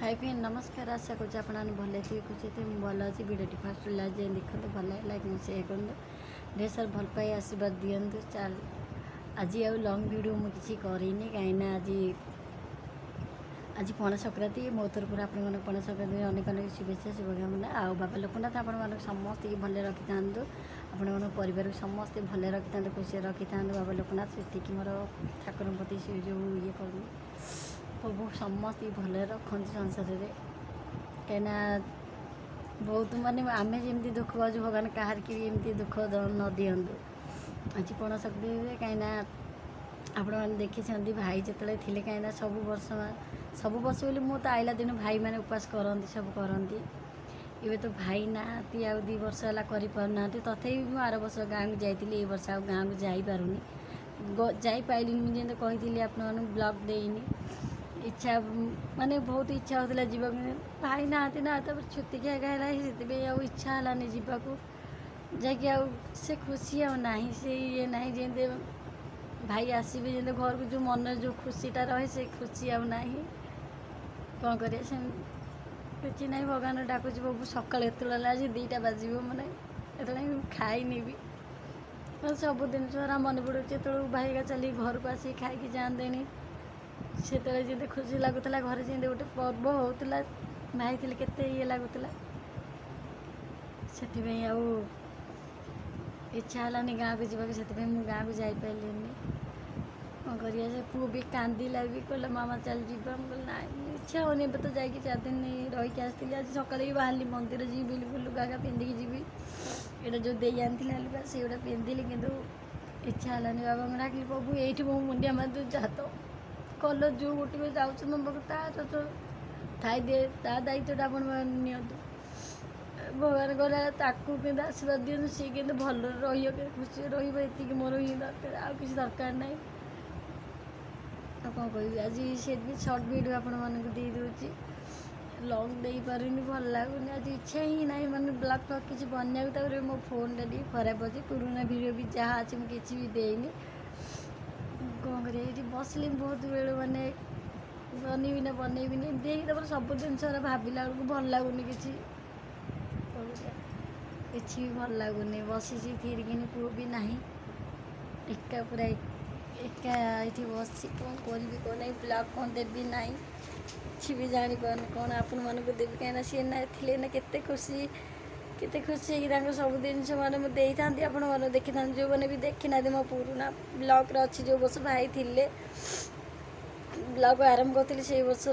Hi friend नमस्कार। आशा कर भले थी खुशी थे भल अच्छी भिडियो फास्ट लास्ट जाए देखते भल लाइक शेयर करूँ ढेर सार भल पाई आशीर्वाद दिंतु। चल आज आ लंग भिडियो मुझे करनी कहीं आज पणा संक्रांति मो तरफ आप पणा संक्रांति अनेक अनेक शुभेच्छा शुभकामना। आ बाबा लोकनाथ आप समस्त भले रखी था आपण परिवार समस्ते भले रखी था खुशी रखी था बाबा लोकनाथ से मोर ठाकुर प्रति से जो ये कर प्रभु समस्त भले रखते संसार में कहीं बहुत माने आम जमी दुख पाचु भगवान कहार की एमती दुख न दिंतु। आज पणा संक्रांति कहीं आपण मैंने देखी भाई जिते थे कहीं सब वर्ष बोली मु तो आइला दिन भाई मैंने उपास करती सब करती ये तो भाई ना आ 2 वर्ष है करना तथापि मुझे आर वर्ष गाँव को जाइए वर्ष आ गाँव को जापारूनी जापारे मुझे कही आप ब्लॉग देनी इच्छा माने बहुत इच्छा होता जीवा भाई ना ना छुट्टी क्या से इच्छा है जीवाक से खुशी आना से ये ना जमी भाई आसबे जमी घर को जो मन जो खुशीटा रहे से खुशी आना कौन कर किसी ना भगवान डाकुच बाबू सका आज 2टा बाजब मैंने ये खाईनी भी सब दिन सारा मन पड़े जो भाई का चली घर को आसिक खाई जाते से जमी खुशी लगुला घर जमी गोटे पर्व होता भाई थे के ये लगुला से इच्छा है गाँव को जावाक से गाँव को जापारे कौन कर पु भी कांदिला भी कहला मामा चल जा ना इच्छा होनी तो जाकि 4 दिन रही आसती आज सका भी बाहर मंदिर जी बिल्कुल लुगा पिंधिकी जी यहाँ जो दे आनी से गोटा पिंधिली कि इच्छा है बाबा को डाकिली प्रभु ये मो मुंडिया मार जात कल जो गोटे जाऊँ तो थाई दे दायित्व आप भगवान कहला आशीर्वाद दिखाँ सी के भल खुशी रही मोर ही दरकार आ कि दरकार ना कौन कह आज से भी सर्ट भिडियो आपण दे दूसरी लंग दे पारूनी भल लगुनि आज इच्छा ही ना मैंने ब्लॉग फ्लग किसी बनाया मो फोन टी खराब अच्छे पुराना भिडियो भी जहाँ अच्छे मुझे किसी भी देनी कौन कर बसली बहुत बेलू मानने बनैबी ना बनैबी देख सब जिन भाविला बेलू भल लगुनि किसी भी भल लगुनि बसी थी पुओ भी ना एका पूरा एका ये बस कौन करी कौन ना ब्लॉग कौन देवी ना कि भी जानी कौन आपण मन को देवी कहीं सी ना थे ना केते खुशी सब जिन मैंने आपण देखी था जो मैंने भी देखी ना मो पुराना ब्लॉग अच्छी जो बस भाई थे ब्लॉग आरंभ करी से वर्ष